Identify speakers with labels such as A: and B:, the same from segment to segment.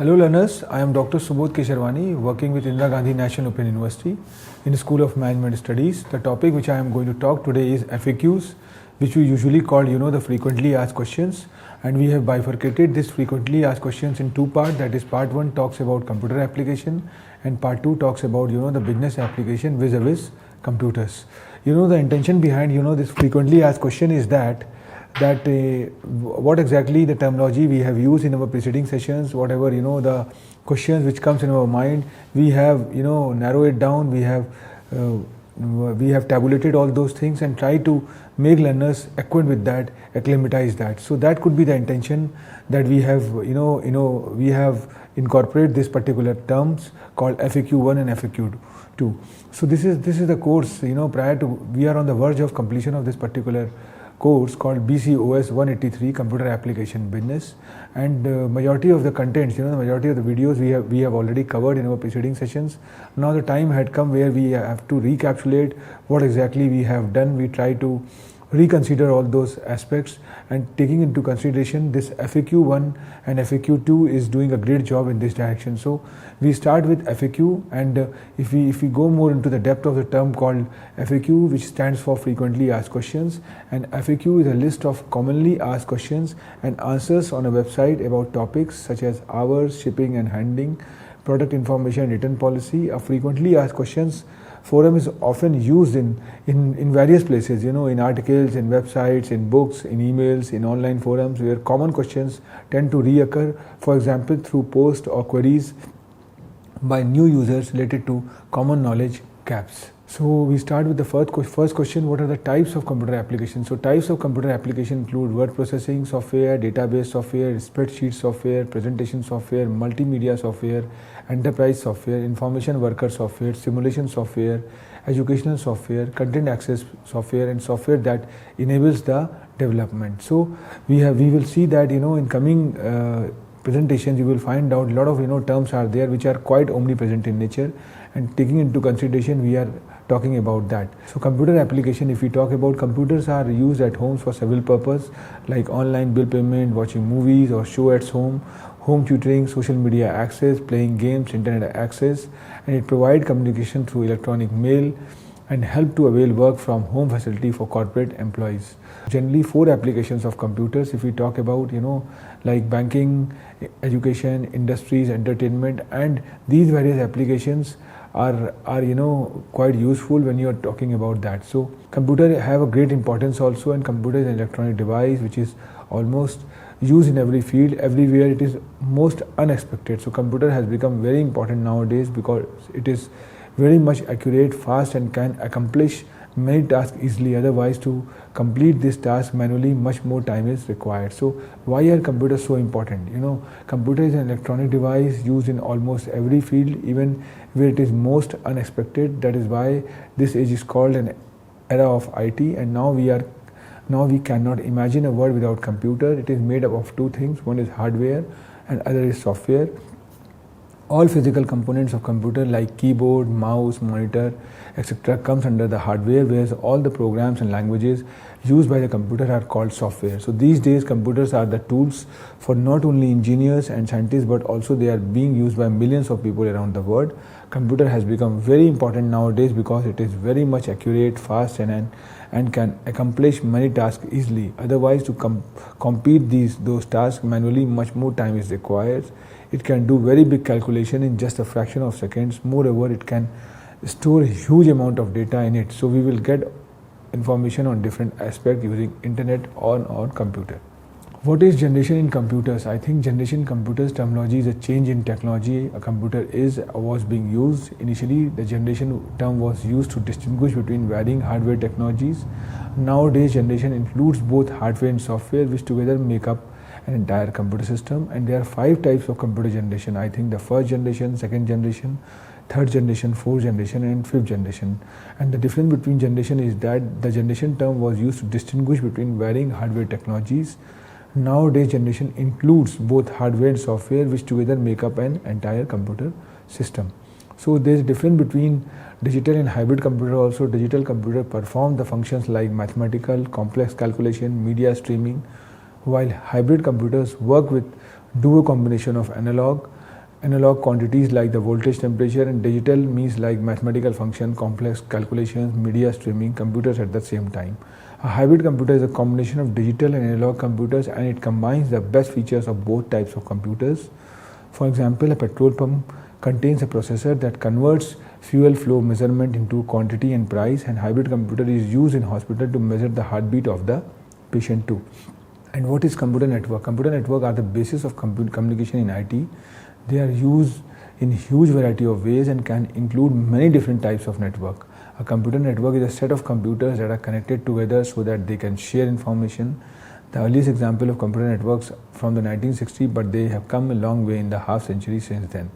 A: Hello learners, I am Dr. Subodh Kesharwani working with Indira Gandhi National Open University in the School of Management Studies. The topic which I am going to talk today is FAQs, which we usually call the frequently asked questions, and we have bifurcated this frequently asked questions in two parts. That is, part 1 talks about computer application and part 2 talks about the business application vis-a-vis computers. The intention behind this frequently asked question is that what exactly the terminology we have used in our preceding sessions, whatever the questions which comes in our mind, we have narrow it down, we have tabulated all those things and try to make learners acquaint with that, acclimatize that. So that could be the intention, that we have we have incorporated this particular terms called FAQ1 and FAQ2. So this is the course. Prior to, we are on the verge of completion of this particular course called BCOS 183 Computer Application Business, and majority of the contents, the majority of the videos we have already covered in our preceding sessions. Now the time had come where we have to recapitulate what exactly we have done. We try to reconsider all those aspects, and taking into consideration this FAQ1 and FAQ2 is doing a great job in this direction. So we start with FAQ, and if we go more into the depth of the term called FAQ, which stands for frequently asked questions, and FAQ is a list of commonly asked questions and answers on a website about topics such as hours, shipping and handling, product information, return policy. A frequently asked questions forum is often used in various places, in articles, in websites, in books, in emails, in online forums, where common questions tend to reoccur, for example through posts or queries by new users related to common knowledge gaps. So we start with the first question: what are the types of computer applications? So types of computer application include word processing software, database software, spreadsheet software, presentation software, multimedia software, enterprise software, information worker software, simulation software, educational software, content access software, and software that enables the development. So we will see that in coming presentations you will find out a lot of terms are there which are quite omnipresent in nature, and taking into consideration we are talking about that. So computer application, if we talk about, computers are used at homes for several purposes like online bill payment, watching movies or show at home tutoring, social media access, playing games, internet access, and it provides communication through electronic mail and help to avail work from home facility for corporate employees. Generally 4 applications of computers, if we talk about like banking, education, industries, entertainment, and these various applications are quite useful when you are talking about that. So computer have a great importance also, and computer is an electronic device which is almost used in every field, everywhere. It is most unexpected. So computer has become very important nowadays because it is very much accurate, fast, and can accomplish many tasks easily. Otherwise, to complete this task manually, much more time is required. So why are computers so important? Computer is an electronic device used in almost every field, even where it is most unexpected. That is why this age is called an era of IT, and now we cannot imagine a world without computer. It is made up of 2 things. One is hardware and other is software. All physical components of computer like keyboard, mouse, monitor, etc. comes under the hardware, whereas all the programs and languages used by the computer are called software. So these days computers are the tools for not only engineers and scientists, but also they are being used by millions of people around the world. Computer has become very important nowadays because it is very much accurate, fast, and can accomplish many tasks easily. Otherwise, to complete those tasks manually, much more time is required. It can do very big calculation in just a fraction of seconds. Moreover, it can store a huge amount of data in it. So we will get information on different aspects using internet on computer. What is generation in computers? I think generation in computers terminology is a change in technology. A computer was being used. Initially, the generation term was used to distinguish between varying hardware technologies. Nowadays, generation includes both hardware and software, which together make up an entire computer system. And there are 5 types of computer generation. I think the first generation, second generation, third generation, fourth generation, and fifth generation. And the difference between generation is that the generation term was used to distinguish between varying hardware technologies. Nowadays, generation includes both hardware and software, which together make up an entire computer system. So there is a difference between digital and hybrid computer also. Digital computer perform the functions like mathematical, complex calculation, media streaming, while hybrid computers work with dual combination of analog analog quantities like the voltage, temperature, and digital means like mathematical function, complex calculations, media streaming, computers at the same time. A hybrid computer is a combination of digital and analog computers, and it combines the best features of both types of computers. For example, a petrol pump contains a processor that converts fuel flow measurement into quantity and price, and hybrid computer is used in hospital to measure the heartbeat of the patient too. And what is computer network? Computer network are the basis of communication in IT. They are used in huge variety of ways and can include many different types of network. A computer network is a set of computers that are connected together so that they can share information. The earliest example of computer networks from the 1960s, but they have come a long way in the half century since then.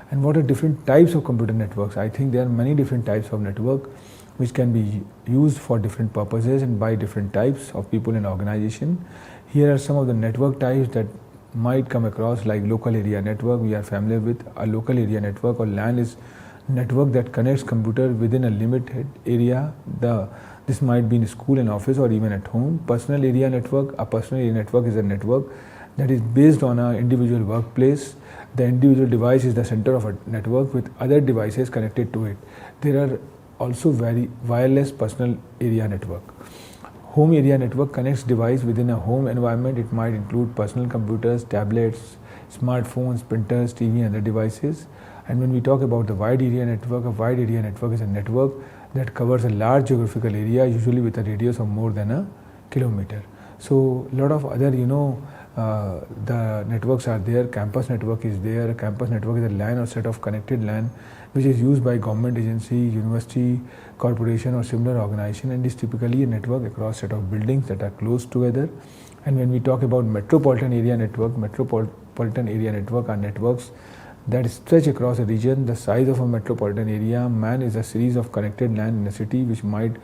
A: And what are different types of computer networks? I think there are many different types of network which can be used for different purposes and by different types of people in organization. Here are some of the network types that might come across, like local area network. We are familiar with a local area network, or LAN is network that connects computer within a limited area. This might be in school and office or even at home. Personal area network. A personal area network is a network that is based on an individual workplace. The individual device is the center of a network with other devices connected to it. There are also wireless personal area network. Home area network connects device within a home environment. It might include personal computers, tablets, smartphones, printers, TV, and other devices. And when we talk about the wide area network, a wide area network is a network that covers a large geographical area, usually with a radius of more than a kilometer. So a lot of other, the networks are there. Campus network is there. A campus network is a LAN or set of connected LAN which is used by government agency, university, corporation, or similar organization, and is typically a network across set of buildings that are close together. And when we talk about metropolitan area network are networks that stretch across a region the size of a metropolitan area. MAN is a series of connected LAN in a city which might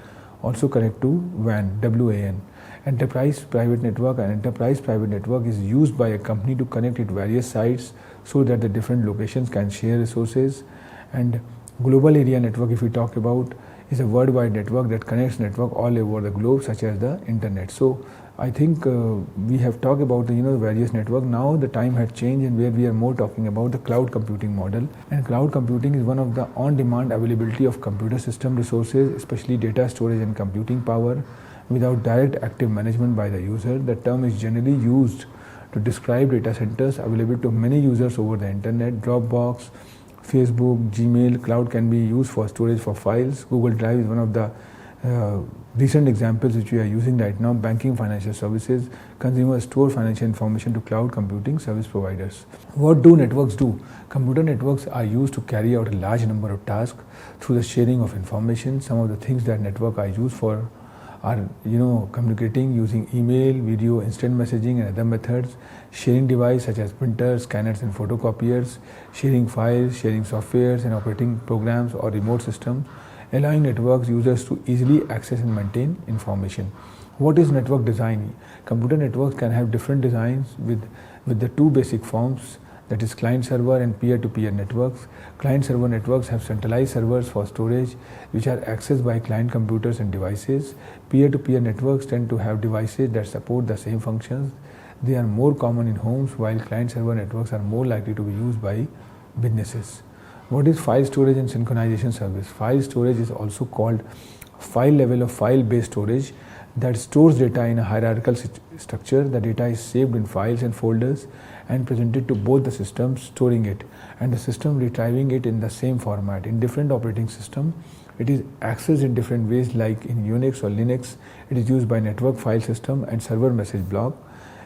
A: also connect to WAN, WAN. Enterprise private network. An enterprise private network is used by a company to connect its various sites so that the different locations can share resources. And global area network, if we talk about, is a worldwide network that connects network all over the globe, such as the internet. So I think we have talked about the various network. Now the time had changed, and where we are more talking about the cloud computing model. And cloud computing is one of the on-demand availability of computer system resources, especially data storage and computing power, without direct active management by the user. The term is generally used to describe data centers available to many users over the internet. Dropbox, Facebook, Gmail, cloud can be used for storage for files. Google Drive is one of the recent examples which we are using right now. Banking, financial services, consumers store financial information to cloud computing service providers. What do networks do? Computer networks are used to carry out a large number of tasks through the sharing of information. Some of the things that network are used for are communicating using email, video, instant messaging, and other methods, sharing devices such as printers, scanners, and photocopiers, sharing files, sharing softwares and operating programs or remote systems, allowing networks users to easily access and maintain information. What is network design? Computer networks can have different designs with the two basic forms, that is client-server and peer-to-peer networks. Client-server networks have centralized servers for storage which are accessed by client computers and devices. Peer-to-peer networks tend to have devices that support the same functions. They are more common in homes, while client-server networks are more likely to be used by businesses. What is file storage and synchronization service? File storage is also called file level or file-based storage that stores data in a hierarchical structure. The data is saved in files and folders and presented to both the systems storing it and the system retrieving it in the same format. In different operating systems, it is accessed in different ways, like in Unix or Linux. It is used by network file system and server message block,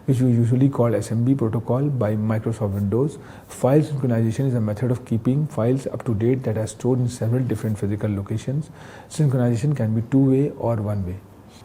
A: which we usually call SMB protocol by Microsoft Windows. File synchronization is a method of keeping files up to date that are stored in several different physical locations. Synchronization can be two-way or one-way.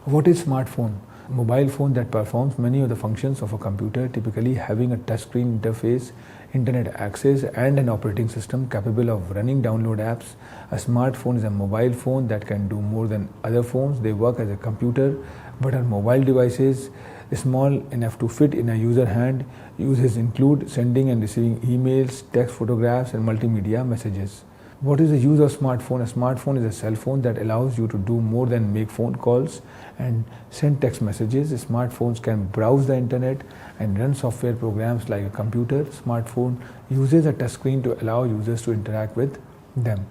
A: What is smartphone? Mobile phone that performs many of the functions of a computer, typically having a touchscreen interface, internet access, and an operating system capable of running download apps. A smartphone is a mobile phone that can do more than other phones. They work as a computer but are mobile devices small enough to fit in a user hand. Uses include sending and receiving emails, text, photographs, and multimedia messages. What is the use of smartphone? A smartphone is a cell phone that allows you to do more than make phone calls and send text messages. Smartphones can browse the internet and run software programs like a computer. Smartphone uses a touchscreen to allow users to interact with them.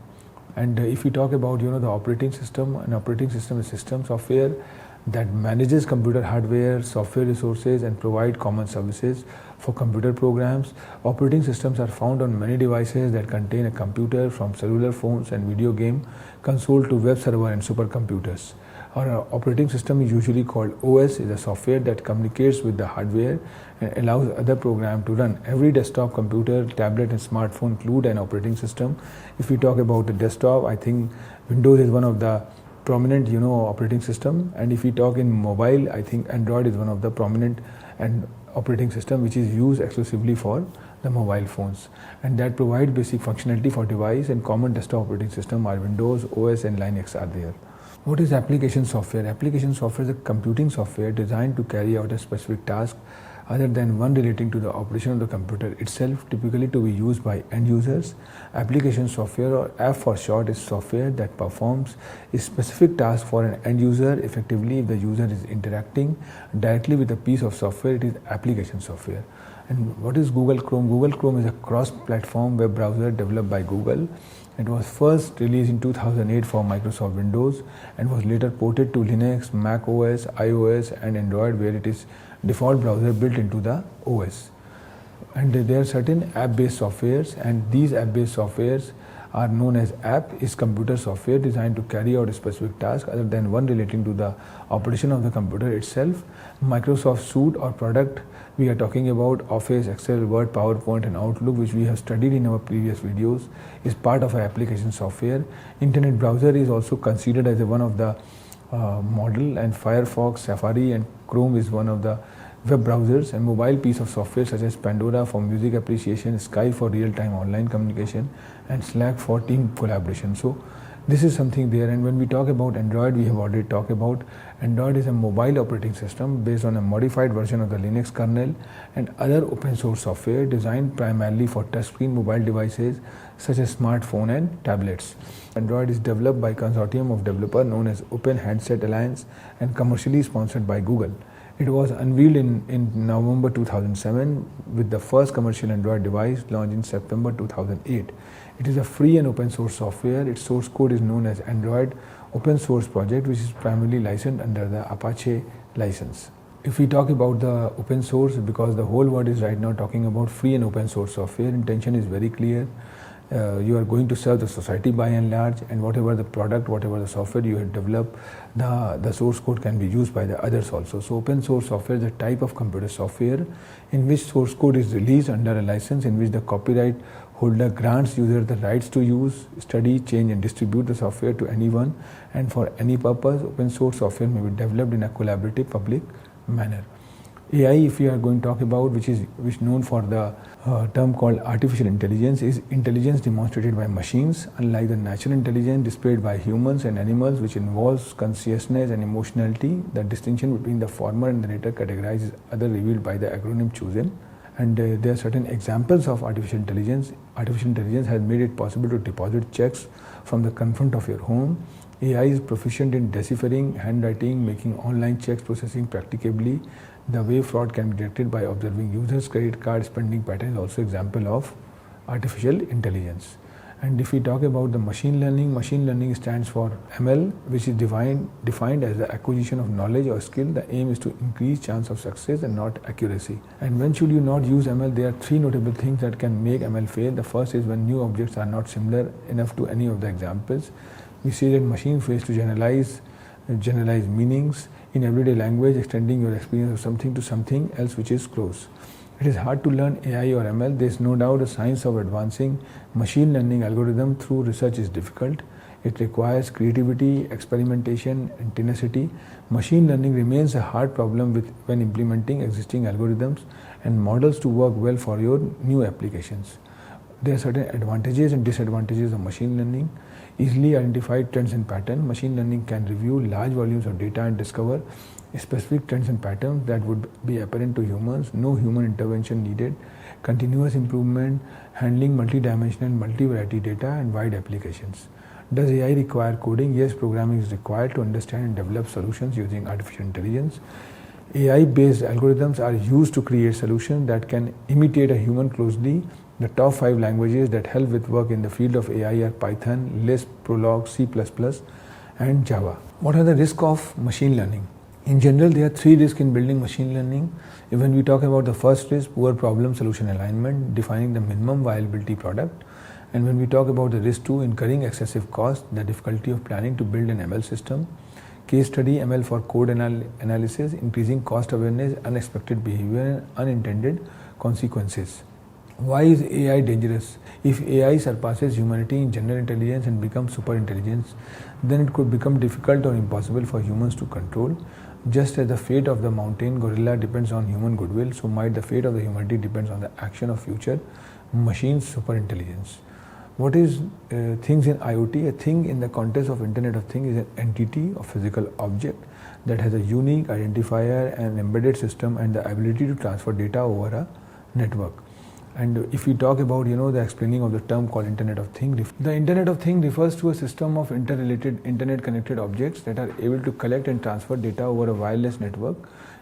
A: And if we talk about the operating system, an operating system is system software that manages computer hardware, software resources, and provide common services for computer programs. Operating systems are found on many devices that contain a computer, from cellular phones and video game console to web server and supercomputers. Our operating system is usually called OS, is a software that communicates with the hardware and allows other programs to run. Every desktop computer, tablet, and smartphone include an operating system. If we talk about the desktop, I think Windows is one of the prominent operating system, and if we talk in mobile, I think Android is one of the prominent and operating system which is used exclusively for the mobile phones, and that provide basic functionality for device. And common desktop operating system are Windows, OS, and Linux are there. What is application software? Application software is a computing software designed to carry out a specific task other than one relating to the operation of the computer itself, typically to be used by end users. Application software, or app for short, is software that performs a specific task for an end user effectively. If the user is interacting directly with a piece of software, it is application software. And what is Google Chrome? Google Chrome is a cross-platform web browser developed by Google. It was first released in 2008 for Microsoft Windows and was later ported to Linux, Mac OS, iOS, and Android, where it is default browser built into the OS. And there are certain app-based softwares, and these app-based softwares are known as app. Is computer software designed to carry out a specific task other than one relating to the operation of the computer itself. Microsoft Suite or product, we are talking about Office, Excel, Word, PowerPoint, and Outlook, which we have studied in our previous videos, is part of our application software. Internet browser is also considered as one of the model, and Firefox, Safari, and Chrome is one of the web browsers. And mobile piece of software such as Pandora for music appreciation, Skype for real-time online communication, and Slack for team collaboration. So this is something there. And when we talk about Android, we have already talked about Android is a mobile operating system based on a modified version of the Linux kernel and other open source software designed primarily for touchscreen mobile devices such as smartphone and tablets. Android is developed by a consortium of developers known as Open Handset Alliance and commercially sponsored by Google. It was unveiled in November 2007 with the first commercial Android device launched in September 2008. It is a free and open source software. Its source code is known as Android Open Source Project, which is primarily licensed under the Apache license. If we talk about the open source, because the whole world is right now talking about free and open source software, intention is very clear. You are going to serve the society by and large, and whatever the product, whatever the software you have developed, the source code can be used by the others also. So open source software is a type of computer software in which source code is released under a license in which the copyright holder grants user the rights to use, study, change, and distribute the software to anyone and for any purpose. Open source software may be developed in a collaborative public manner. AI, if we are going to talk about, which is known for the term called artificial intelligence, is intelligence demonstrated by machines, unlike the natural intelligence displayed by humans and animals, which involves consciousness and emotionality. The distinction between the former and the later categories is other revealed by the acronym chosen. And there are certain examples of artificial intelligence. Artificial intelligence has made it possible to deposit checks from the comfort of your home. AI is proficient in deciphering handwriting, making online checks processing practicably. The way fraud can be detected by observing users' credit card spending patterns is also example of artificial intelligence. And if we talk about the machine learning stands for ML, which is defined as the acquisition of knowledge or skill. The aim is to increase chance of success and not accuracy. And when should you not use ML? There are three notable things that can make ML fail. The first is when new objects are not similar enough to any of the examples. We see that machine fails to generalize meanings in everyday language, extending your experience of something to something else which is close. It is hard to learn AI or ML. There is no doubt the science of advancing machine learning algorithm through research is difficult. It requires creativity, experimentation, and tenacity. Machine learning remains a hard problem when implementing existing algorithms and models to work well for your new applications. There are certain advantages and disadvantages of machine learning. Easily identified trends and patterns. Machine learning can review large volumes of data and discover specific trends and patterns that would be apparent to humans. No human intervention needed. continuous improvement, handling multi-dimensional, multi-variety data and wide applications. Does AI require coding? Yes, programming is required to understand and develop solutions using artificial intelligence. AI-based algorithms are used to create solutions that can imitate a human closely. The top 5 languages that help with work in the field of AI are Python, Lisp, Prolog, C++, and Java. What are the risks of machine learning? In general, there are 3 risks in building machine learning. When we talk about the first risk, poor problem solution alignment, defining the minimum viability product. And when we talk about the risk 2, incurring excessive cost, the difficulty of planning to build an ML system. Case study, ML for code analysis, increasing cost awareness, unexpected behavior, and unintended consequences. Why is AI dangerous? If AI surpasses humanity in general intelligence and becomes super intelligence, then it could become difficult or impossible for humans to control. Just as the fate of the mountain gorilla depends on human goodwill, so might the fate of the humanity depends on the action of future machines' super intelligence. What is things in IoT? A thing in the context of Internet of Things is an entity or physical object that has a unique identifier and embedded system and the ability to transfer data over a network. And if we talk about the explaining of the term called Internet of Things, the Internet of Things refers to a system of interrelated internet connected objects that are able to collect and transfer data over a wireless network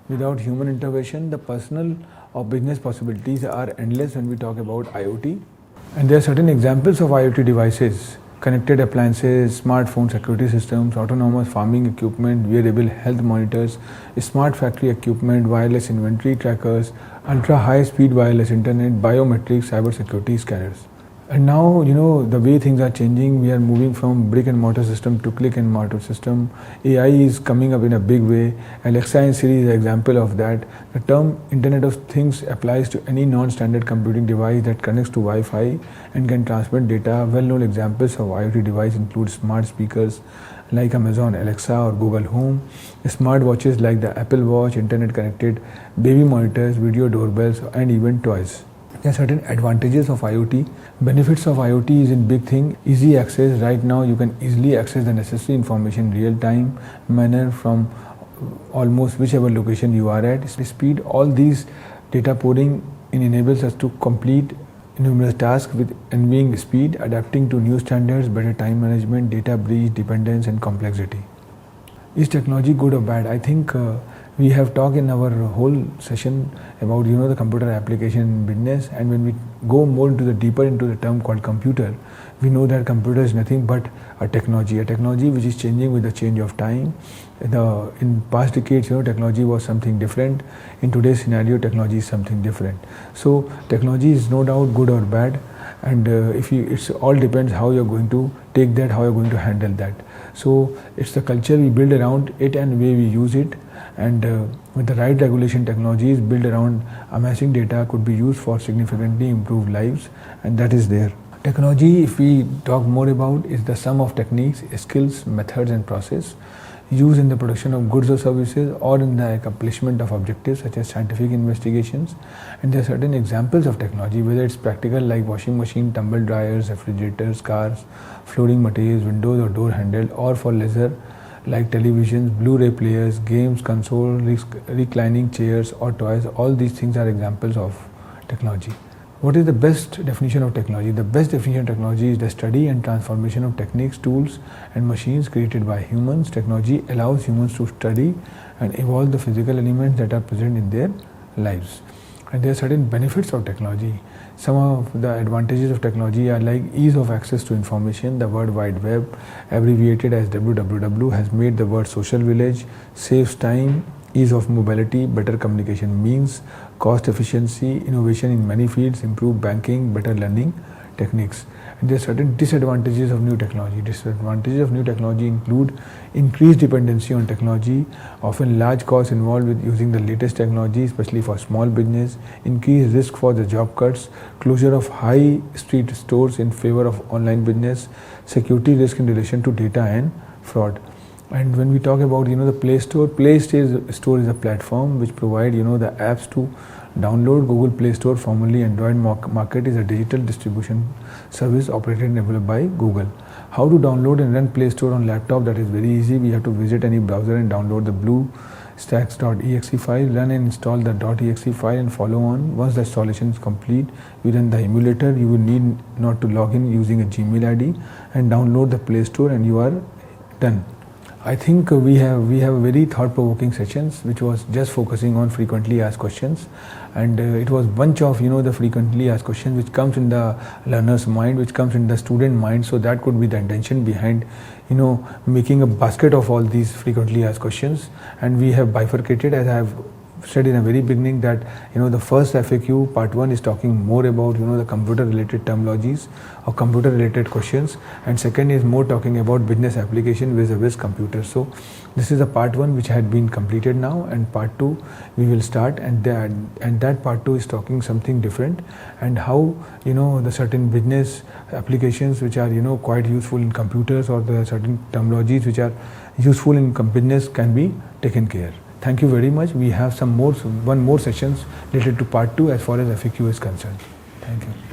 A: without human intervention. The personal or business possibilities are endless when we talk about IoT. And there are certain examples of IoT devices: connected appliances, smartphone security systems, autonomous farming equipment, wearable health monitors, smart factory equipment, wireless inventory trackers, ultra high speed wireless internet, biometrics, cyber security scanners. And now, the way things are changing, we are moving from brick and mortar system to click and mortar system. AI is coming up in a big way. Alexa and Siri is an example of that. The term Internet of Things applies to any non-standard computing device that connects to Wi-Fi and can transmit data. Well-known examples of IoT device include smart speakers like Amazon Alexa or Google Home, smart watches like the Apple Watch, internet connected baby monitors, video doorbells, and even toys. There are certain advantages of IoT. Benefits of IoT is in big thing: easy access. Right now you can easily access the necessary information real time manner from almost whichever location you are at. Speed, all these data pouring in enables us to complete numerous tasks with envying speed, adapting to new standards, better time management, data breach, dependence, and complexity. Is technology good or bad? I think we have talked in our whole session about the computer application in business, and when we go more into the deeper into the term called computer, we know that computer is nothing but a technology which is changing with the change of time. In past decades, technology was something different. In today's scenario, technology is something different. So technology is no doubt good or bad, and it all depends how you're going to take that, how you're going to handle that. So it's the culture we build around it and the way we use it, and with the right regulation, technologies built around amassing data could be used for significantly improved lives, and that is there. Technology, if we talk more about, is the sum of techniques, skills, methods, and process used in the production of goods or services or in the accomplishment of objectives such as scientific investigations. And there are certain examples of technology, whether it's practical like washing machine, tumble dryers, refrigerators, cars, flooring materials, windows or door handle, or for leisure like televisions, Blu-ray players, games, console, reclining chairs or toys. All these things are examples of technology. What is the best definition of technology? The best definition of technology is the study and transformation of techniques, tools, and machines created by humans. Technology allows humans to study and evolve the physical elements that are present in their lives. And there are certain benefits of technology. Some of the advantages of technology are like ease of access to information. The World Wide Web, abbreviated as WWW, has made the world social village, saves time, ease of mobility, better communication means, cost efficiency, innovation in many fields, improved banking, better learning techniques. And there are certain disadvantages of new technology. Disadvantages of new technology include increased dependency on technology, often large costs involved with using the latest technology, especially for small business, increased risk for the job cuts, closure of high street stores in favor of online business, security risk in relation to data and fraud. And when we talk about the Play Store is a platform which provide the apps to download. Google Play Store, formerly Android Market, is a digital distribution service operated and developed by Google. How to download and run Play Store on laptop? That is very easy. We have to visit any browser and download the blue stacks.exe file, run and install the .exe file and follow on. Once the installation is complete, we run the emulator. You will need not to log in using a Gmail ID and download the Play Store, and you are done. I think we have very thought-provoking sessions which was just focusing on frequently asked questions, and it was bunch of the frequently asked questions which comes in the learner's mind, which comes in the student mind. So that could be the intention behind making a basket of all these frequently asked questions. And we have bifurcated, as I have said in the very beginning, that the first FAQ part 1 is talking more about the computer related terminologies or computer related questions, and second is more talking about business application vis-a-vis computer. So this is a part 1 which had been completed now, and part 2 we will start, and that part 2 is talking something different, and how the certain business applications which are quite useful in computers, or the certain terminologies which are useful in business can be taken care. Thank you very much. We have one more sessions related to part 2 as far as FAQ is concerned. Thank you.